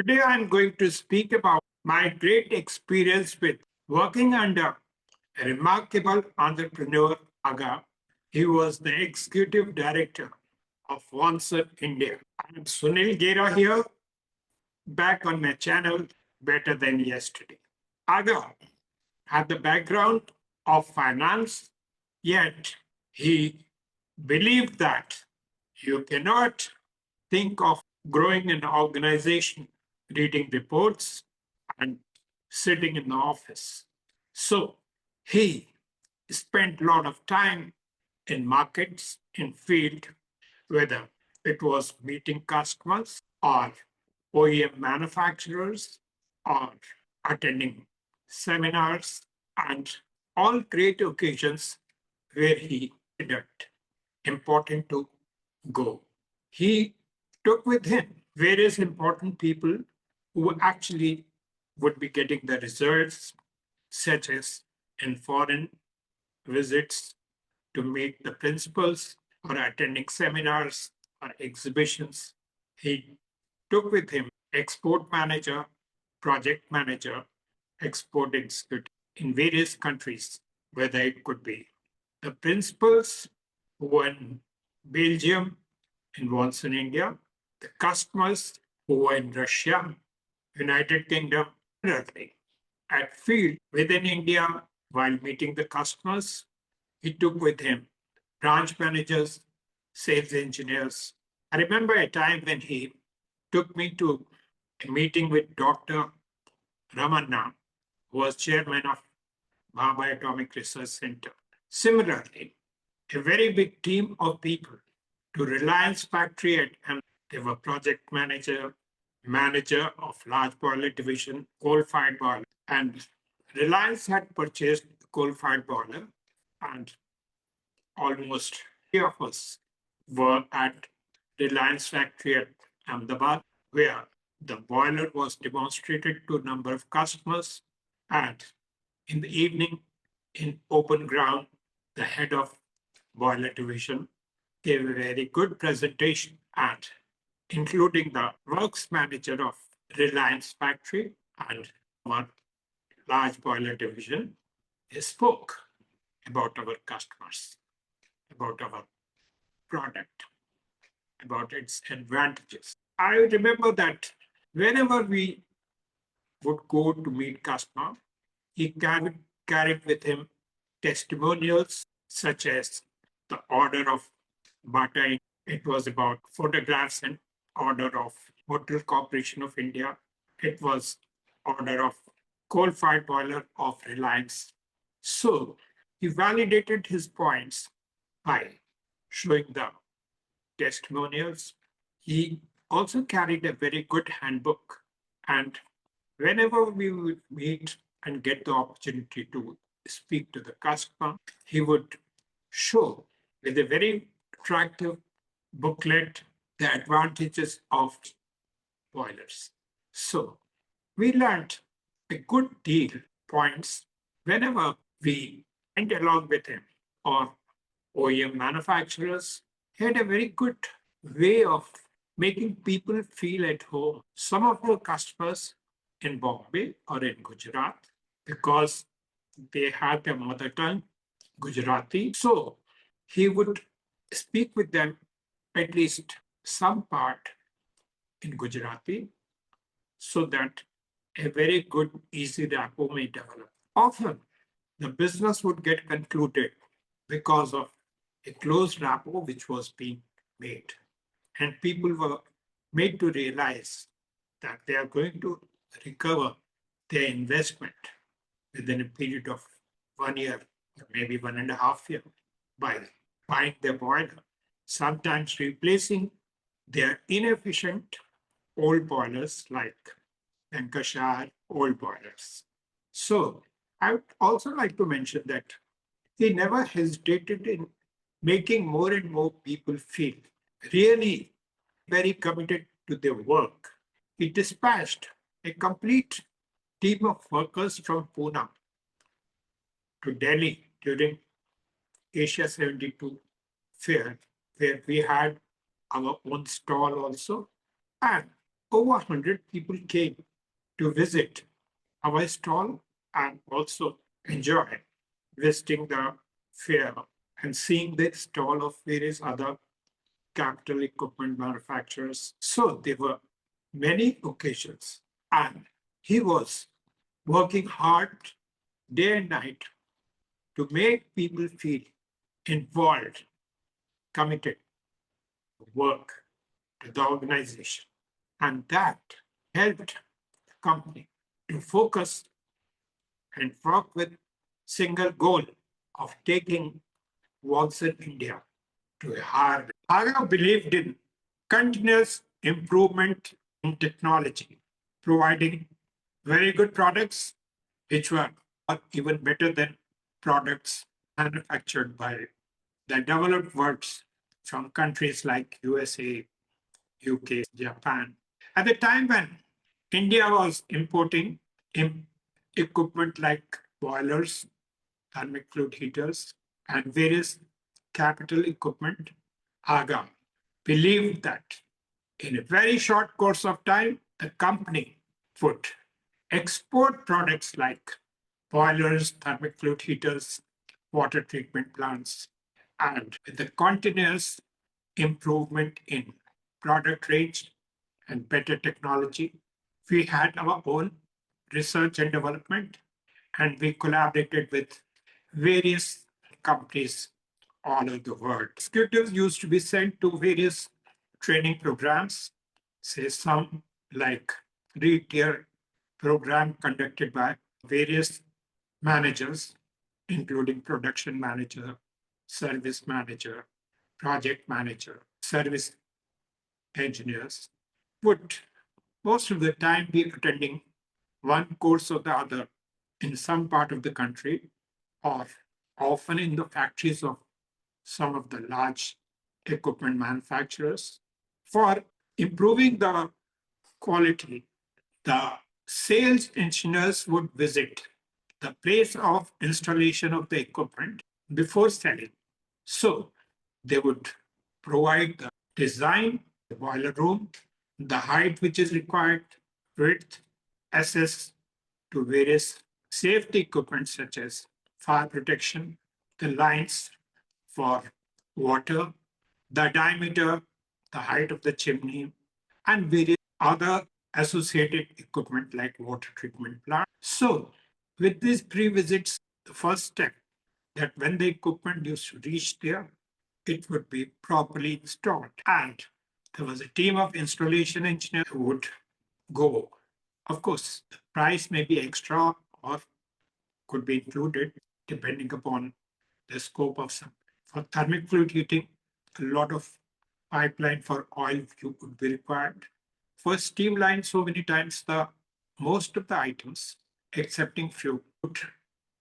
Today I'm going to speak about my great experience with working under a remarkable entrepreneur, Aga. He was the executive director of Onset India. I'm Sunil Gera here, back on my channel, Better Than Yesterday. Aga had the background of finance, yet he believed that you cannot think of growing an organization, reading reports, and sitting in the office. So he spent a lot of time in markets, in field, whether it was meeting customers or OEM manufacturers or attending seminars and all great occasions where he considered important to go. He took with him various important people who actually would be getting the results, such as in foreign visits to meet the principals or attending seminars or exhibitions. He took with him export manager, project manager, export executive in various countries, whether it could be the principals who were in Belgium, involved in India, the customers who were in Russia, United Kingdom, similarly. At field within India, while meeting the customers, he took with him branch managers, sales engineers. I remember a time when he took me to a meeting with Dr. Ramanna, who was chairman of Bhabha Atomic Research Center. Similarly, a very big team of people to Reliance factory and they were project manager of large boiler division, coal-fired boiler. And Reliance had purchased the coal-fired boiler and almost three of us were at Reliance factory at Ahmedabad, where the boiler was demonstrated to a number of customers. And in the evening, in open ground, the head of boiler division gave a very good presentation, and including the works manager of Reliance factory and our large boiler division, he spoke about our customers, about our product, about its advantages. I remember that whenever we would go to meet customer, he carried with him testimonials such as the order of Bata. It was about photographs and order of Hotel Corporation of India. It was order of coal-fired boiler of Reliance. So he validated his points by showing the testimonials. He also carried a very good handbook. And whenever we would meet and get the opportunity to speak to the customer, he would show with a very attractive booklet the advantages of boilers. So we learned a good deal points whenever we went along with him or OEM manufacturers. He had a very good way of making people feel at home. Some of our customers in Bombay or in Gujarat, because they had their mother tongue, Gujarati. So he would speak with them at least some part in Gujarati so that a very good, easy rapport may develop. Often, the business would get concluded because of a close rapport which was being made. And people were made to realize that they are going to recover their investment within a period of 1 year, or maybe 1.5 years, by buying their boiler, sometimes replacing their inefficient old boilers like Lancashire old boilers. So I would also like to mention that he never hesitated in making more and more people feel really very committed to their work. He dispatched a complete team of workers from Pune to Delhi during Asia 72 fair, where we had our own stall also. And over 100 people came to visit our stall and also enjoy visiting the fair and seeing the stall of various other capital equipment manufacturers. So there were many occasions, and he was working hard day and night to make people feel involved, committed to work to the organization. And that helped the company to focus and work with single goal of taking works in India to a higher level. Aga believed in continuous improvement in technology, providing very good products which were even better than products manufactured by the developed worlds from countries like USA, UK, Japan. At the time when India was importing equipment like boilers, thermic fluid heaters, and various capital equipment, Aga believed that in a very short course of time, the company would export products like boilers, thermic fluid heaters, water treatment plants, and with the continuous improvement in product range and better technology, we had our own research and development, and we collaborated with various companies all over the world. Executives used to be sent to various training programs, say some like three-tier program conducted by various managers, including production manager, service manager, project manager, service engineers, would most of the time be attending one course or the other in some part of the country, or often in the factories of some of the large equipment manufacturers. For improving the quality, the sales engineers would visit the place of installation of the equipment before selling. So they would provide the design, the boiler room, the height which is required, width, access to various safety equipment such as fire protection, the lines for water, the diameter, the height of the chimney, and various other associated equipment like water treatment plant. So, with these pre-visits, the first step that when the equipment used to reach there, it would be properly installed. And there was a team of installation engineers who would go. Of course, the price may be extra or could be included depending upon the scope of some. For thermic fluid heating, a lot of pipeline for oil would be required. For steam line, so many times the most of the items, excepting few, would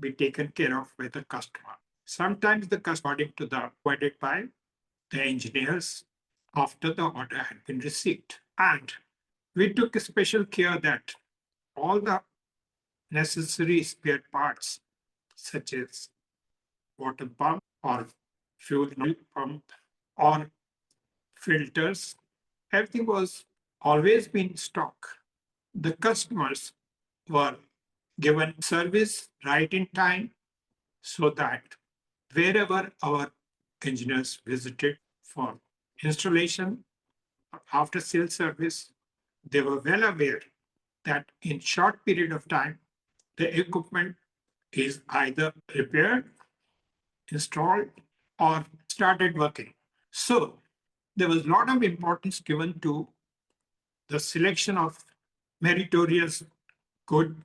be taken care of by the customer. Sometimes the customer, according to the provided by the engineers after the order had been received. And we took special care that all the necessary spare parts, such as water pump or fuel pump or filters, everything was always been in stock. The customers were given service right in time so that wherever our engineers visited for installation, after sales service, they were well aware that in short period of time, the equipment is either repaired, installed, or started working. So there was a lot of importance given to the selection of meritorious good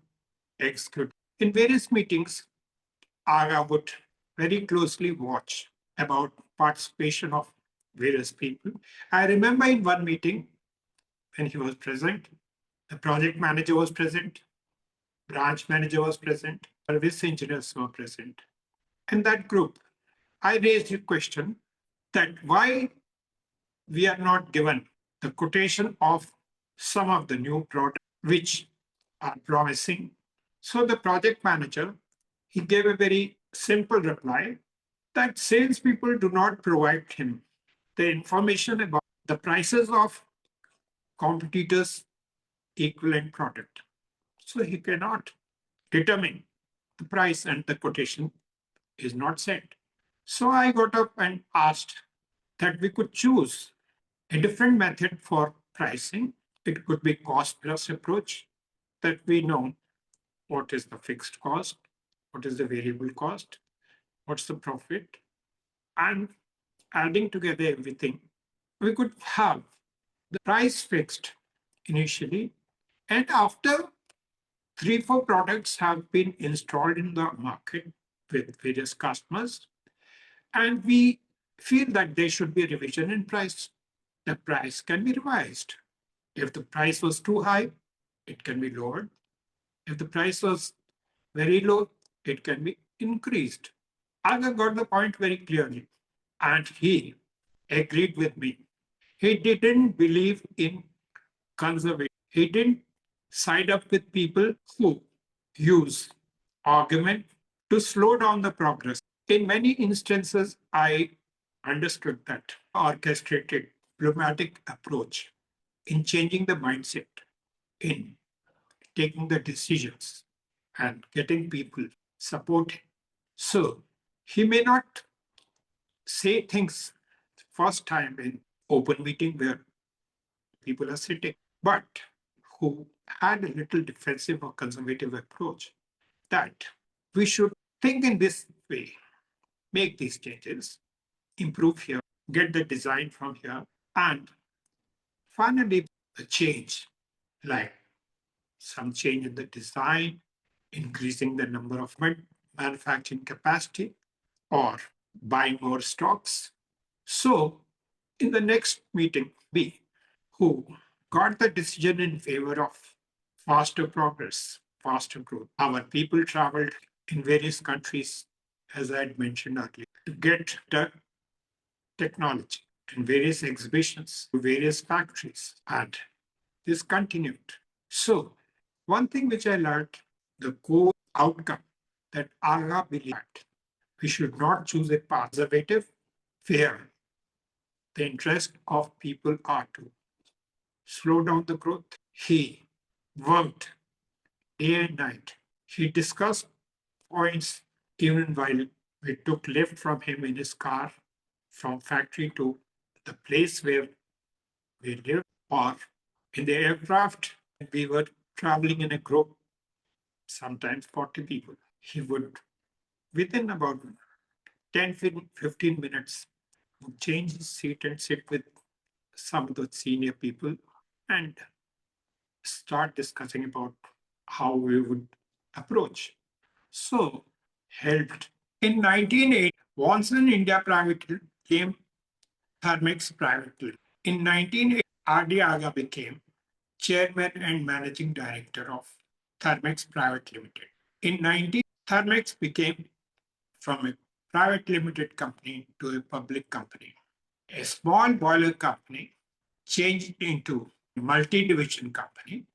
executives. In various meetings, Aga would very closely watch about participation of various people. I remember in one meeting when he was present, the project manager was present, branch manager was present, service engineers were present. In that group, I raised a question that why we are not given the quotation of some of the new products which are promising. So the project manager, he gave a very simple reply that salespeople do not provide him the information about the prices of competitor's equivalent product. So he cannot determine the price and the quotation is not set. So I got up and asked that we could choose a different method for pricing. It could be cost plus approach that we know what is the fixed cost, what is the variable cost, what's the profit, and adding together everything, we could have the price fixed initially. And after three, four products have been installed in the market with various customers, and we feel that there should be a revision in price. The price can be revised. If the price was too high, it can be lowered. If the price was very low, it can be increased. Aga got the point very clearly, and he agreed with me. He didn't believe in conservation. He didn't side up with people who use argument to slow down the progress. In many instances, I understood that orchestrated diplomatic approach in changing the mindset, in taking the decisions and getting people supported. So he may not say things first time in open meeting where people are sitting, but who had a little defensive or conservative approach that we should think in this way, make these changes, improve here, get the design from here, and finally the change, like some change in the design, increasing the number of manufacturing capacity, or buying more stocks. So, in the next meeting, we who got the decision in favor of faster progress, faster growth. Our people traveled in various countries, as I had mentioned earlier, to get the technology in various exhibitions, to various factories, and this continued. So, one thing which I learned, the core outcome that Aga believed, we should not choose a path conservative, where the interest of people are to slow down the growth. He worked day and night. He discussed points even while we took lift from him in his car from factory to the place where we lived, or in the aircraft. We were traveling in a group, sometimes 40 people. He would, within about 10, 15 minutes, would change his seat and sit with some of the senior people and start discussing about how we would approach. So, helped. In 1980, Watson India Private came Thermex Private Limited. In 1980, R.D. Aga became chairman and managing director of Thermex Private Limited. In 19, Thermex became from a private limited company to a public company. A small boiler company changed into a multi-division company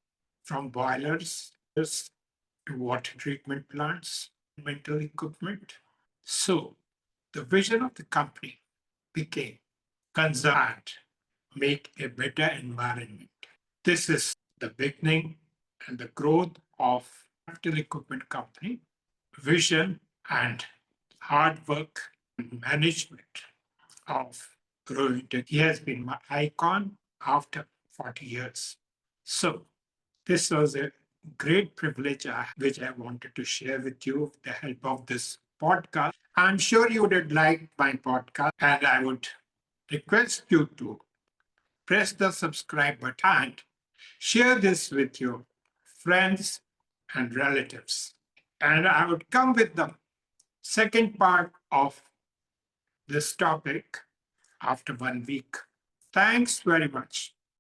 from boilers to water treatment plants, mental equipment. So the vision of the company became conserve and make a better environment. This is the beginning and the growth of capital equipment company, vision and hard work and management of Rohinton. He has been my icon after 40 years. So this was a great privilege which I wanted to share with you with the help of this podcast. I'm sure you would have liked my podcast, and I would request you to press the subscribe button and share this with your friends and relatives. And I would come with the second part of this topic after 1 week. Thanks very much.